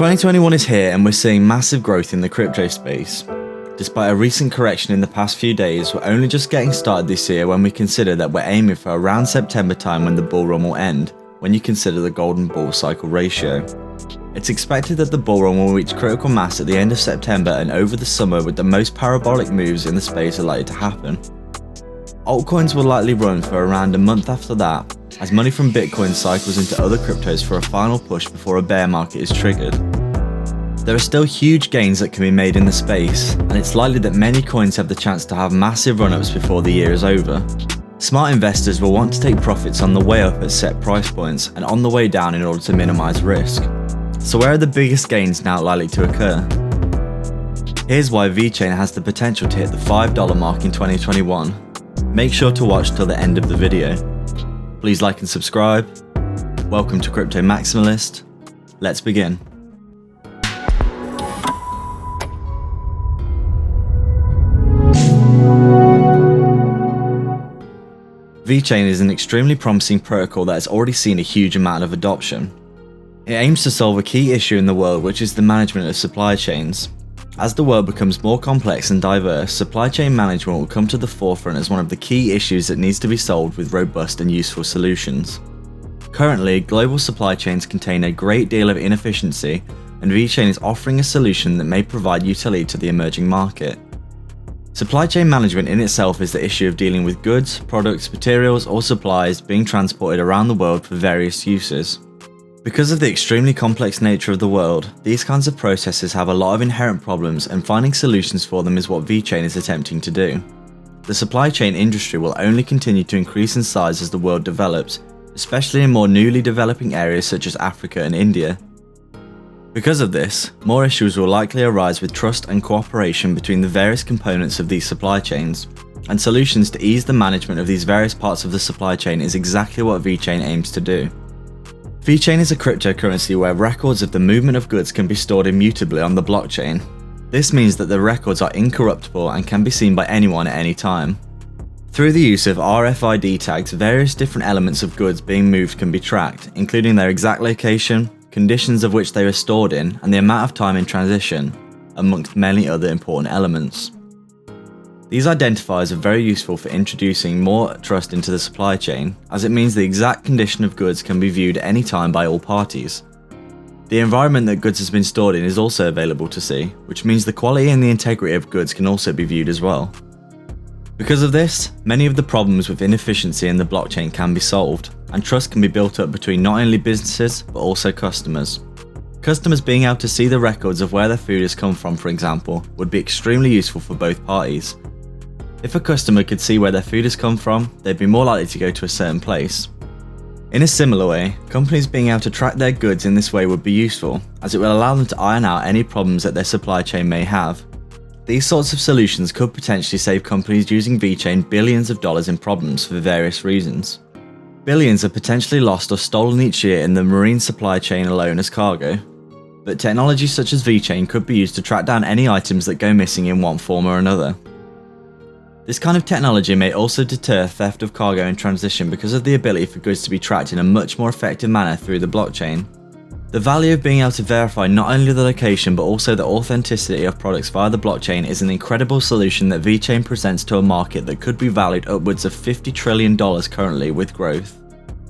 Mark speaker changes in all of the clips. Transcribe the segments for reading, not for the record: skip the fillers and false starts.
Speaker 1: 2021 is here and we're seeing massive growth in the crypto space. Despite a recent correction in the past few days, we're only just getting started this year when we consider that we're aiming for around September time when the bull run will end, when you consider the golden bull cycle ratio. It's expected that the bull run will reach critical mass at the end of September and over the summer, with the most parabolic moves in the space are likely to happen. Altcoins will likely run for around a month after that, as money from Bitcoin cycles into other cryptos for a final push before a bear market is triggered. There are still huge gains that can be made in the space, and it's likely that many coins have the chance to have massive run-ups before the year is over. Smart investors will want to take profits on the way up at set price points and on the way down in order to minimize risk. So where are the biggest gains now likely to occur? Here's why VECHAIN has the potential to hit the $5 mark in 2021. Make sure to watch till the end of the video. Please like and subscribe. Welcome to Crypto Maximalist. Let's begin. VECHAIN is an extremely promising protocol that has already seen a huge amount of adoption. It aims to solve a key issue in the world, which is the management of supply chains. As the world becomes more complex and diverse, supply chain management will come to the forefront as one of the key issues that needs to be solved with robust and useful solutions. Currently, global supply chains contain a great deal of inefficiency, and VECHAIN is offering a solution that may provide utility to the emerging market. Supply chain management in itself is the issue of dealing with goods, products, materials, or supplies being transported around the world for various uses. Because of the extremely complex nature of the world, these kinds of processes have a lot of inherent problems, and finding solutions for them is what VECHAIN is attempting to do. The supply chain industry will only continue to increase in size as the world develops, especially in more newly developing areas such as Africa and India. Because of this, more issues will likely arise with trust and cooperation between the various components of these supply chains, and solutions to ease the management of these various parts of the supply chain is exactly what VECHAIN aims to do. VECHAIN is a cryptocurrency where records of the movement of goods can be stored immutably on the blockchain. This means that the records are incorruptible and can be seen by anyone at any time. Through the use of RFID tags, various different elements of goods being moved can be tracked, including their exact location, conditions of which they were stored in, and the amount of time in transition, amongst many other important elements. These identifiers are very useful for introducing more trust into the supply chain, as it means the exact condition of goods can be viewed at any time by all parties. The environment that goods has been stored in is also available to see, which means the quality and the integrity of goods can also be viewed as well. Because of this, many of the problems with inefficiency in the blockchain can be solved, and trust can be built up between not only businesses, but also customers. Customers being able to see the records of where their food has come from, for example, would be extremely useful for both parties. If a customer could see where their food has come from, they'd be more likely to go to a certain place. In a similar way, companies being able to track their goods in this way would be useful, as it will allow them to iron out any problems that their supply chain may have. These sorts of solutions could potentially save companies using VECHAIN billions of dollars in problems for various reasons. Billions are potentially lost or stolen each year in the marine supply chain alone as cargo, but technology such as VECHAIN could be used to track down any items that go missing in one form or another. This kind of technology may also deter theft of cargo in transition because of the ability for goods to be tracked in a much more effective manner through the blockchain. The value of being able to verify not only the location but also the authenticity of products via the blockchain is an incredible solution that VECHAIN presents to a market that could be valued upwards of $50 trillion currently with growth.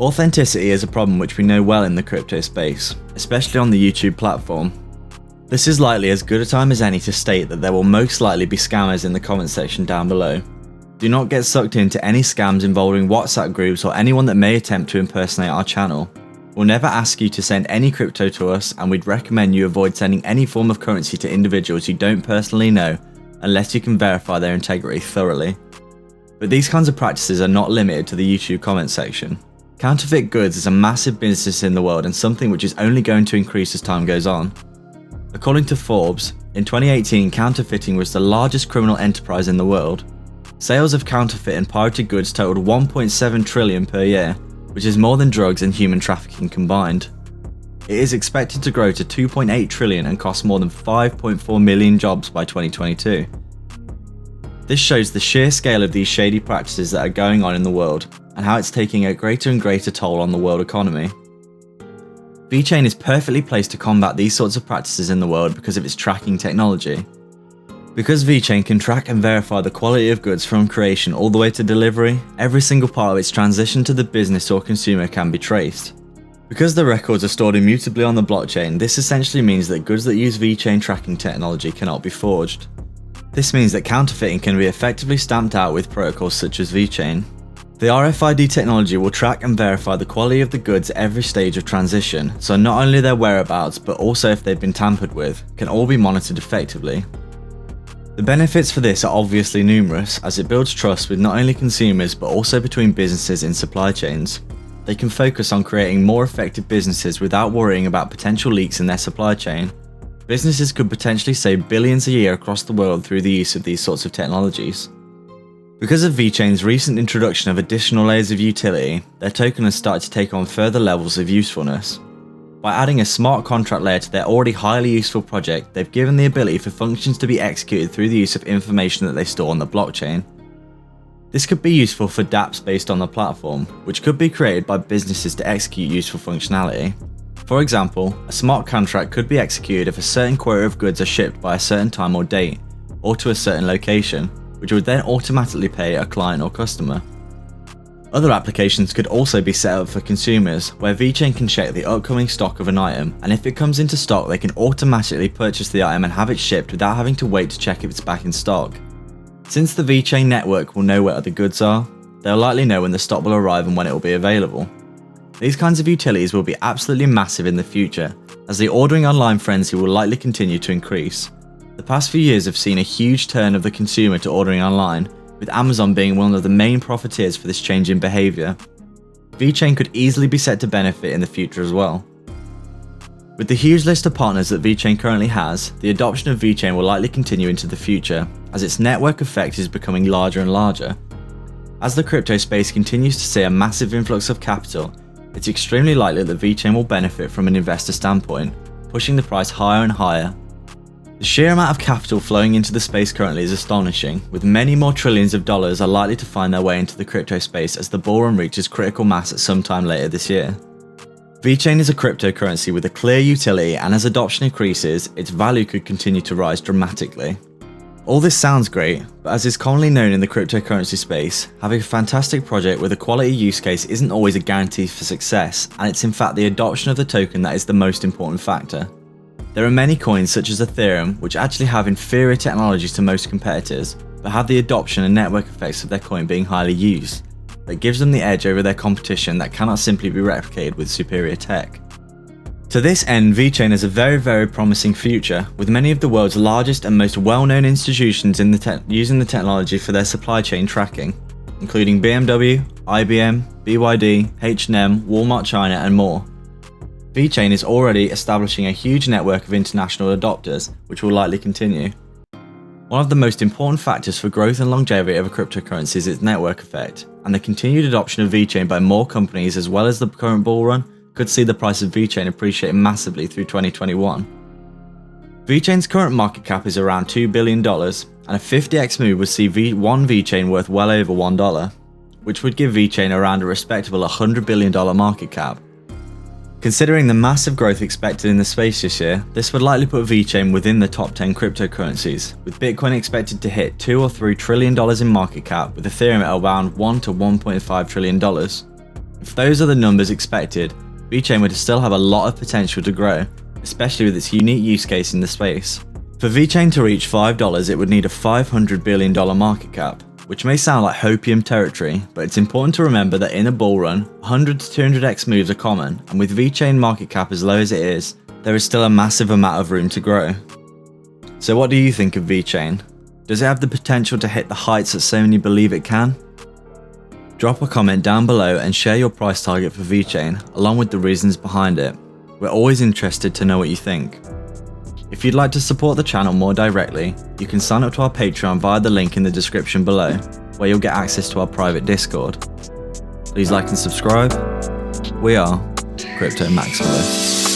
Speaker 1: Authenticity is a problem which we know well in the crypto space, especially on the YouTube platform. This is likely as good a time as any to state that there will most likely be scammers in the comment section down below. Do not get sucked into any scams involving WhatsApp groups or anyone that may attempt to impersonate our channel. We'll never ask you to send any crypto to us, and we'd recommend you avoid sending any form of currency to individuals you don't personally know unless you can verify their integrity thoroughly. But these kinds of practices are not limited to the YouTube comment section. Counterfeit goods is a massive business in the world and something which is only going to increase as time goes on. According to Forbes, in 2018 counterfeiting was the largest criminal enterprise in the world. Sales of counterfeit and pirated goods totaled $1.7 trillion per year, which is more than drugs and human trafficking combined. It is expected to grow to $2.8 trillion and cost more than 5.4 million jobs by 2022. This shows the sheer scale of these shady practices that are going on in the world, and how it's taking a greater and greater toll on the world economy. VeChain is perfectly placed to combat these sorts of practices in the world because of its tracking technology. Because VeChain can track and verify the quality of goods from creation all the way to delivery, every single part of its transition to the business or consumer can be traced. Because the records are stored immutably on the blockchain, this essentially means that goods that use VeChain tracking technology cannot be forged. This means that counterfeiting can be effectively stamped out with protocols such as VeChain. The RFID technology will track and verify the quality of the goods at every stage of transition, so not only their whereabouts but also if they've been tampered with, can all be monitored effectively. The benefits for this are obviously numerous, as it builds trust with not only consumers but also between businesses in supply chains. They can focus on creating more effective businesses without worrying about potential leaks in their supply chain. Businesses could potentially save billions a year across the world through the use of these sorts of technologies. Because of VeChain's recent introduction of additional layers of utility, their token has started to take on further levels of usefulness. By adding a smart contract layer to their already highly useful project, they've given the ability for functions to be executed through the use of information that they store on the blockchain. This could be useful for dApps based on the platform, which could be created by businesses to execute useful functionality. For example, a smart contract could be executed if a certain quota of goods are shipped by a certain time or date, or to a certain location, which would then automatically pay a client or customer. Other applications could also be set up for consumers, where VeChain can check the upcoming stock of an item, and if it comes into stock they can automatically purchase the item and have it shipped without having to wait to check if it's back in stock. Since the VeChain network will know where the goods are, they'll likely know when the stock will arrive and when it will be available. These kinds of utilities will be absolutely massive in the future, as the ordering online frenzy will likely continue to increase. The past few years have seen a huge turn of the consumer to ordering online, with Amazon being one of the main profiteers for this change in behaviour. VeChain could easily be set to benefit in the future as well. With the huge list of partners that VeChain currently has, the adoption of VeChain will likely continue into the future, as its network effect is becoming larger and larger. As the crypto space continues to see a massive influx of capital, it's extremely likely that VeChain will benefit from an investor standpoint, pushing the price higher and higher. The sheer amount of capital flowing into the space currently is astonishing, with many more trillions of dollars are likely to find their way into the crypto space as the bull run reaches critical mass at some time later this year. VeChain is a cryptocurrency with a clear utility, and as adoption increases, its value could continue to rise dramatically. All this sounds great, but as is commonly known in the cryptocurrency space, having a fantastic project with a quality use case isn't always a guarantee for success, and it's in fact the adoption of the token that is the most important factor. There are many coins such as Ethereum which actually have inferior technologies to most competitors, but have the adoption and network effects of their coin being highly used, that gives them the edge over their competition that cannot simply be replicated with superior tech. To this end, VeChain has a very promising future, with many of the world's largest and most well-known institutions using the technology for their supply chain tracking, including BMW, IBM, BYD, H&M, Walmart China and more. VeChain is already establishing a huge network of international adopters, which will likely continue. One of the most important factors for growth and longevity of a cryptocurrency is its network effect, and the continued adoption of VeChain by more companies as well as the current bull run could see the price of VeChain appreciate massively through 2021. VeChain's current market cap is around $2 billion, and a 50x move would see one VeChain worth well over $1, which would give VeChain around a respectable $100 billion market cap. Considering the massive growth expected in the space this year, this would likely put VeChain within the top 10 cryptocurrencies, with Bitcoin expected to hit $2 or $3 trillion in market cap, with Ethereum at around $1 to $1.5 trillion. If those are the numbers expected, VeChain would still have a lot of potential to grow, especially with its unique use case in the space. For VeChain to reach $5, it would need a $500 billion market cap, which may sound like hopium territory, but it's important to remember that in a bull run, 100 to 200x moves are common, and with VeChain market cap as low as it is, there is still a massive amount of room to grow. So what do you think of VeChain? Does it have the potential to hit the heights that so many believe it can? Drop a comment down below and share your price target for VeChain, along with the reasons behind it. We're always interested to know what you think. If you'd like to support the channel more directly, you can sign up to our Patreon via the link in the description below, where you'll get access to our private Discord. Please like and subscribe. We are Crypto Maximalists.